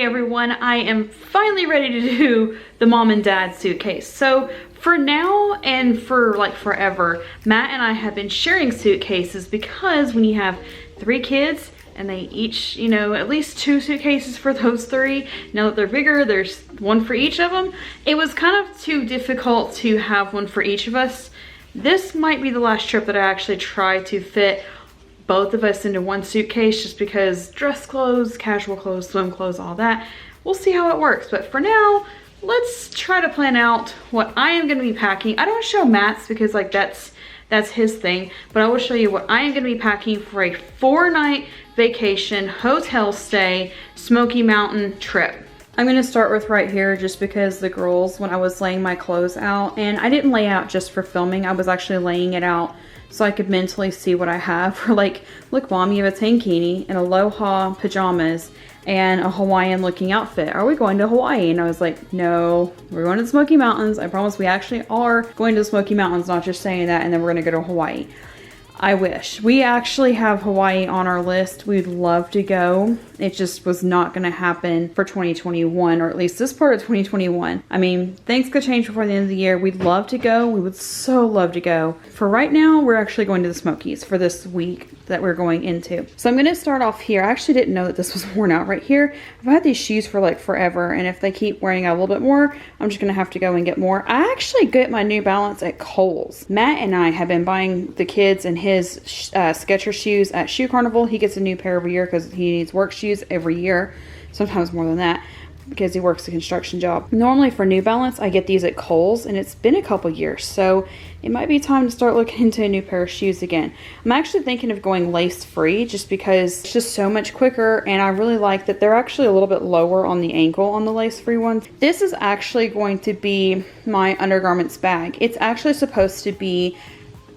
Hey everyone, I am finally ready to do the mom and dad suitcase. So for now and for like forever, Matt and I have been sharing suitcases because when you have 3 kids and they each, you know, at least 2 suitcases for those 3. Now that they're bigger, there's one for each of them. It was kind of too difficult to have one for each of us. This might be the last trip that I actually try to fit both of us into one suitcase, just because dress clothes, casual clothes, swim clothes, all that. We'll see how it works, but for now, let's try to plan out what I am gonna be packing. I don't want to show Matt's because like that's his thing, but I will show you what I am gonna be packing for a 4-night vacation, hotel stay, Smoky Mountain trip. I'm gonna start with right here just because the girls, when I was laying my clothes out, and I didn't lay out just for filming, I was actually laying it out so I could mentally see what I have. For like, look mom, you have a tankini and aloha pajamas and a Hawaiian looking outfit. Are we going to Hawaii? And I was like, no, we're going to the Smoky Mountains. I promise we actually are going to the Smoky Mountains, not just saying that, and then we're gonna go to Hawaii. I wish. We actually have Hawaii on our list. We'd love to go. It just was not going to happen for 2021, or at least this part of 2021. I mean, things could change before the end of the year. We'd love to go. We would so love to go. For right now, we're actually going to the Smokies for this week that we're going into. So I'm going to start off here. I actually didn't know that this was worn out right here. I've had these shoes for like forever, and if they keep wearing out a little bit more, I'm just going to have to go and get more. I actually get my New Balance at Kohl's. Matt and I have been buying the kids and his Skechers shoes at Shoe Carnival. He gets a new pair every year because he needs work shoes every year, sometimes more than that, because he works a construction job. Normally for New Balance, I get these at Kohl's, and it's been a couple years, so it might be time to start looking into a new pair of shoes again. I'm actually thinking of going lace free just because it's just so much quicker, and I really like that they're actually a little bit lower on the ankle on the lace free ones. This is actually going to be my Undergarments bag. It's actually supposed to be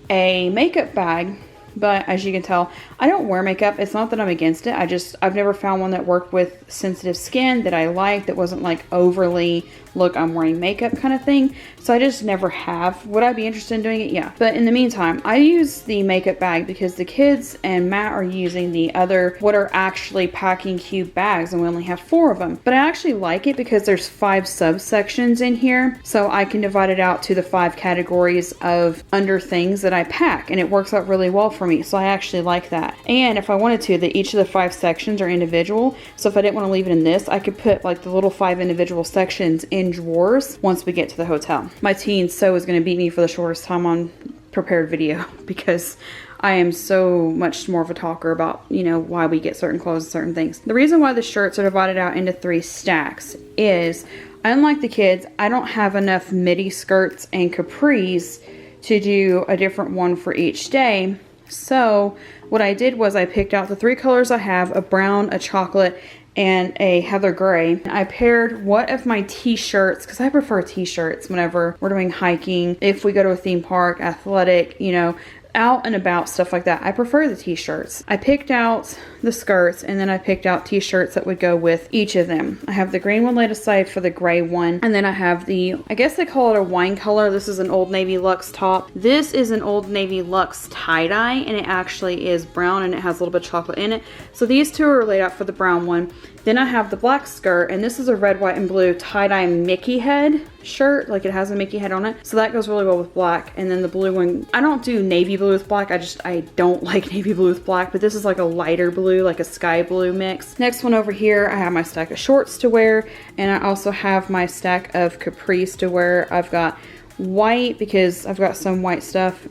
a makeup bag, but as you can tell, I don't wear makeup. It's not that I'm against it. I've never found one that worked with sensitive skin that I liked, that wasn't like overly, look, I'm wearing makeup kind of thing. So I just never have. Would I be interested in doing it? Yeah. But in the meantime, I use the makeup bag because the kids and Matt are using the other, what are actually packing cube bags, and we only have 4 of them. But I actually like it because there's 5 subsections in here. So I can divide it out to the 5 categories of under things that I pack, and it works out really well for me. So I actually like that. And if I wanted to, that each of the 5 sections are individual. So if I didn't want to leave it in this, I could put like the little 5 individual sections in drawers once we get to the hotel. My teen So is going to beat me for the shortest time on prepared video because I am so much more of a talker about, you know, why we get certain clothes and certain things. The reason why the shirts are divided out into 3 stacks is, unlike the kids, I don't have enough midi skirts and capris to do a different one for each day. So what I did was I picked out the 3 colors I have, a brown, a chocolate, and a heather gray. I paired what of my t-shirts, because I prefer t-shirts whenever we're doing hiking, if we go to a theme park, athletic, you know, out and about, stuff like that. I prefer the t-shirts. I picked out the skirts, and then I picked out t-shirts that would go with each of them. I have the green one laid aside for the gray one, and then I have the, I guess they call it a wine color. This is an Old Navy Luxe top. This is an Old Navy Luxe tie-dye, and it actually is brown, and it has a little bit of chocolate in it. So these 2 are laid out for the brown one. Then I have the black skirt, and this is a red, white, and blue tie-dye Mickey head shirt. Like, it has a Mickey head on it. So that goes really well with black. And then the blue one, I don't do navy blue with black. I don't like navy blue with black, but this is like a lighter blue, like a sky blue mix. Next one over here, I have my stack of shorts to wear, and I also have my stack of capris to wear. I've got white because I've got some white stuff,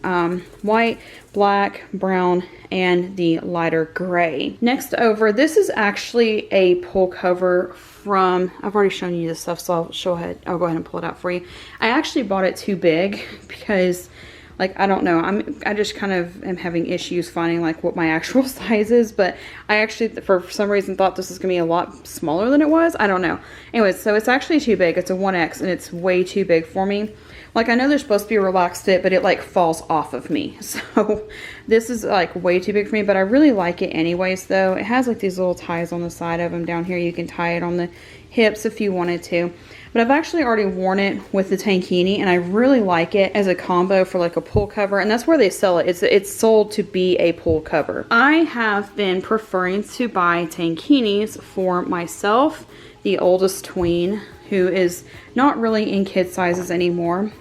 white, black, brown, and the lighter gray. Next over, this is actually a pull cover from, I've already shown you this stuff, so I'll go ahead and pull it out for you. I actually bought it too big because, like, I don't know, I just kind of am having issues finding like what my actual size is, but I actually for some reason thought this was gonna be a lot smaller than it was. I don't know. Anyways, so it's actually too big. It's a 1X, and it's way too big for me. Like, I know there's supposed to be a relaxed fit, but it like falls off of me. So this is like way too big for me, but I really like it anyways though. It has like these little ties on the side of them down here. You can tie it on the hips if you wanted to. but I've actually already worn it with the tankini, and I really like it as a combo for like a pool cover, and that's where they sell it. It's sold to be a pool cover. I have been preferring to buy tankinis for myself, the oldest tween, who is not really in kid sizes anymore,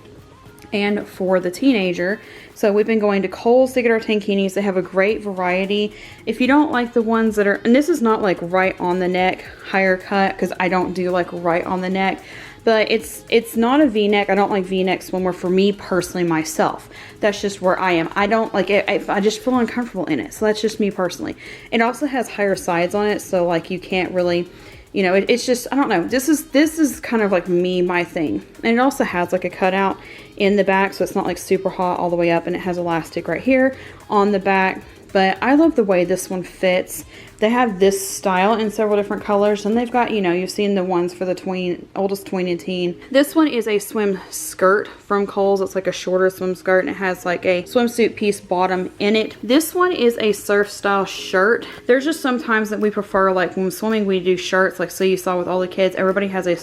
and for the teenager. So we've been going to Kohl's to get our tankinis. They have a great variety. If you don't like the ones that are, and this is not like right on the neck, higher cut, because I don't do like right on the neck, but it's not a V-neck. I don't like V-neck swimwear for me personally myself. That's just where I am. I don't like it. I just feel uncomfortable in it. So that's just me personally. It also has higher sides on it, so like you can't really, you know, it's just, I don't know. This is kind of like my thing. And it also has like a cutout in the back, so it's not like super hot all the way up, and it has elastic right here on the back. But I love the way this one fits. They have this style in several different colors, and they've got, you know, you've seen the ones for the tween, oldest tween and teen. This one is a swim skirt from Kohl's. It's like a shorter swim skirt, and it has like a swimsuit piece bottom in it. This one is a surf style shirt. There's just sometimes that we prefer, like when swimming, we do shirts, like so you saw with all the kids, everybody has a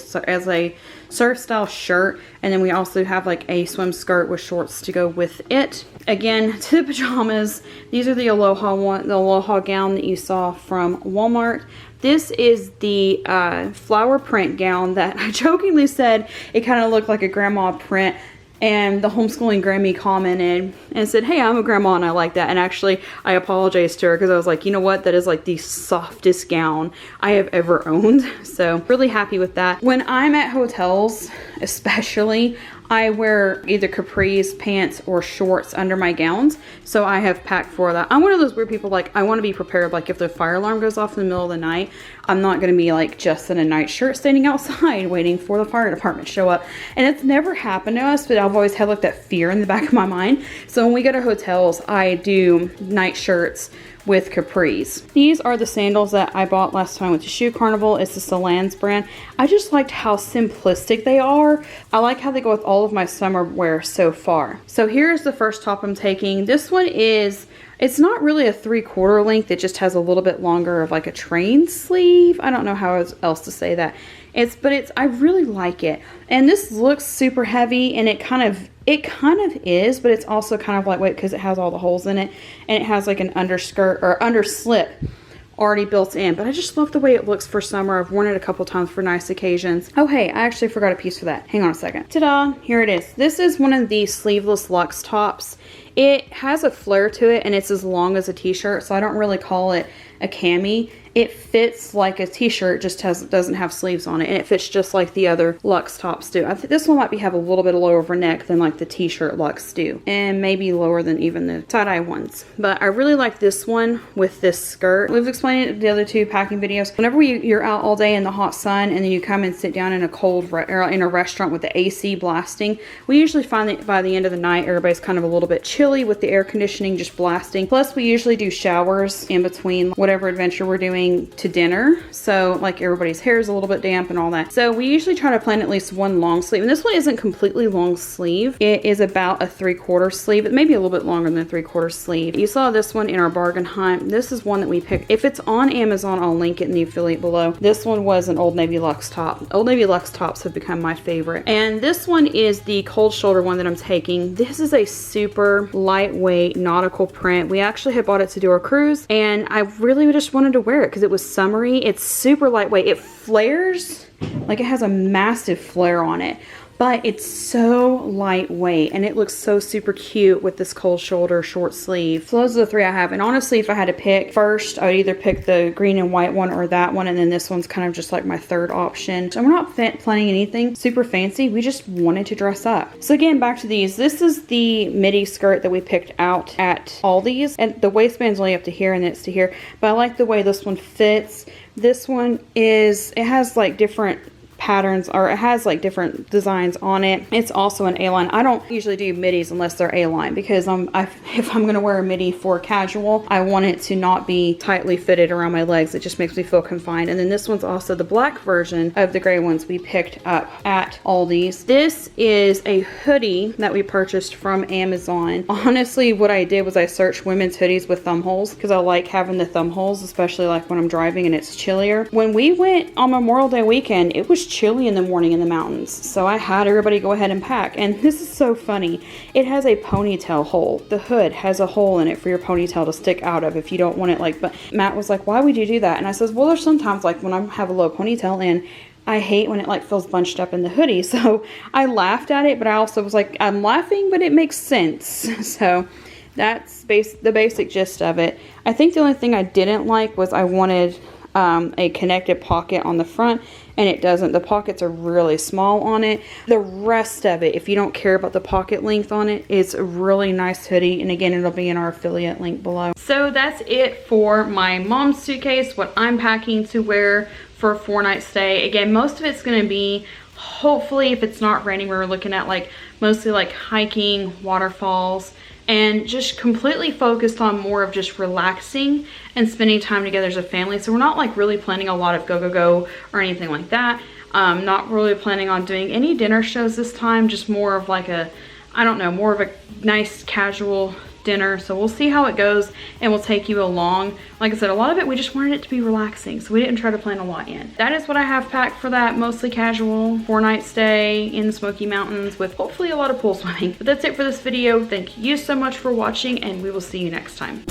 surf style shirt, and then we also have like a swim skirt with shorts to go with it. Again, to the pajamas, these are the Aloha one, the Aloha gown that you saw from Walmart. This is the flower print gown that I jokingly said it kind of looked like a grandma print, and the Homeschooling Grammy commented and said, hey, I'm a grandma and I like that. And actually I apologized to her because I was like, you know what, that is like the softest gown I have ever owned. So really happy with that. When I'm at hotels especially, I wear either capris, pants, or shorts under my gowns. So I have packed for that. I'm one of those weird people, like I want to be prepared. Like if the fire alarm goes off in the middle of the night, I'm not going to be like just in a nightshirt standing outside waiting for the fire department to show up. And it's never happened to us, but I've always had like that fear in the back of my mind. So when we go to hotels, I do nightshirts with capris. These are the sandals that I bought last time I went to Shoe Carnival. It's the Salans brand. I just liked how simplistic they are. I like how they go with all of my summer wear so far. So here's the first top I'm taking. This one is, it's not really a 3/4 length. It just has a little bit longer of like a train sleeve. I don't know how else to say that. I really like it. And this looks super heavy, and it kind of is, but it's also kind of lightweight because it has all the holes in it, and it has like an underskirt or underslip already built in. But I just love the way it looks for summer. I've worn it a couple times for nice occasions. Oh hey, I actually forgot a piece for that. Hang on a second. Ta-da! Here it is. This is one of the sleeveless Luxe tops. It has a flare to it, and it's as long as a t-shirt, so I don't really call it a cami. It fits like a t-shirt, just doesn't have sleeves on it, and it fits just like the other Luxe tops do. I think this one might have a little bit lower of a neck than like the t-shirt Luxe do, and maybe lower than even the tie-dye ones. But I really like this one with this skirt. We've explained it in the other two packing videos. Whenever you're out all day in the hot sun, and then you come and sit down in a cold or in a restaurant with the AC blasting, we usually find that by the end of the night, everybody's kind of a little bit chilly with the air conditioning just blasting. Plus, we usually do showers in between whatever adventure we're doing to dinner, so like everybody's hair is a little bit damp and all that. So we usually try to plan at least one long sleeve, and this one isn't completely long sleeve. It is about a 3/4 sleeve. It may be a little bit longer than a 3/4 sleeve. You saw this one in our bargain hunt. This is one that we picked. If it's on Amazon, I'll link it in the affiliate below. This one was an Old Navy Luxe top. Old Navy Luxe tops have become my favorite, and this one is the cold shoulder one that I'm taking. This is a super lightweight nautical print. We actually had bought it to do our cruise, and I really just wanted to wear it because it was summery. It's super lightweight. It flares, like it has a massive flare on it, but it's so lightweight, and it looks so super cute with this cold shoulder short sleeve. So those are the three I have, and honestly, if I had to pick first, I would either pick the green and white one or that one, and then this one's kind of just like my third option. So we're not planning anything super fancy. We just wanted to dress up. So again, back to these. This is the midi skirt that we picked out at Aldi's, and the waistband's only up to here and then it's to here, but I like the way this one fits. This one is, it has like different patterns, or it has like different designs on it. It's also an A-line. I don't usually do midis unless they're A-line, because if I'm gonna wear a midi for casual, I want it to not be tightly fitted around my legs. It just makes me feel confined. And then this one's also the black version of the gray ones we picked up at Aldi's. This is a hoodie that we purchased from Amazon. Honestly, what I did was I searched women's hoodies with thumb holes because I like having the thumb holes, especially like when I'm driving and it's chillier. When we went on Memorial Day weekend, it was chilly in the morning in the mountains, so I had everybody go ahead and pack. And this is so funny. It has a ponytail hole. The hood has a hole in it for your ponytail to stick out of if you don't want it like, but Matt was like, why would you do that? And I says, well, there's sometimes like when I have a low ponytail and I hate when it like feels bunched up in the hoodie. So I laughed at it, but I also was like, I'm laughing, but it makes sense. So that's the basic gist of it. I think the only thing I didn't like was I wanted a connected pocket on the front, and it doesn't. The pockets are really small on it. The rest of it, if you don't care about the pocket length on it, is a really nice hoodie. And again, it'll be in our affiliate link below. So that's it for my mom's suitcase, what I'm packing to wear for a 4-night stay. Again, most of it's going to be, hopefully, if it's not raining, we're looking at like mostly like hiking, waterfalls, and just completely focused on more of just relaxing and spending time together as a family. So we're not like really planning a lot of go or anything like that. Not really planning on doing any dinner shows this time, just more of like a, I don't know, more of a nice casual dinner. So we'll see how it goes, and we'll take you along. Like I said, a lot of it, we just wanted it to be relaxing, so we didn't try to plan a lot in. That is what I have packed for that mostly casual 4-night stay in the Smoky Mountains with hopefully a lot of pool swimming. But that's it for this video. Thank you so much for watching, and we will see you next time.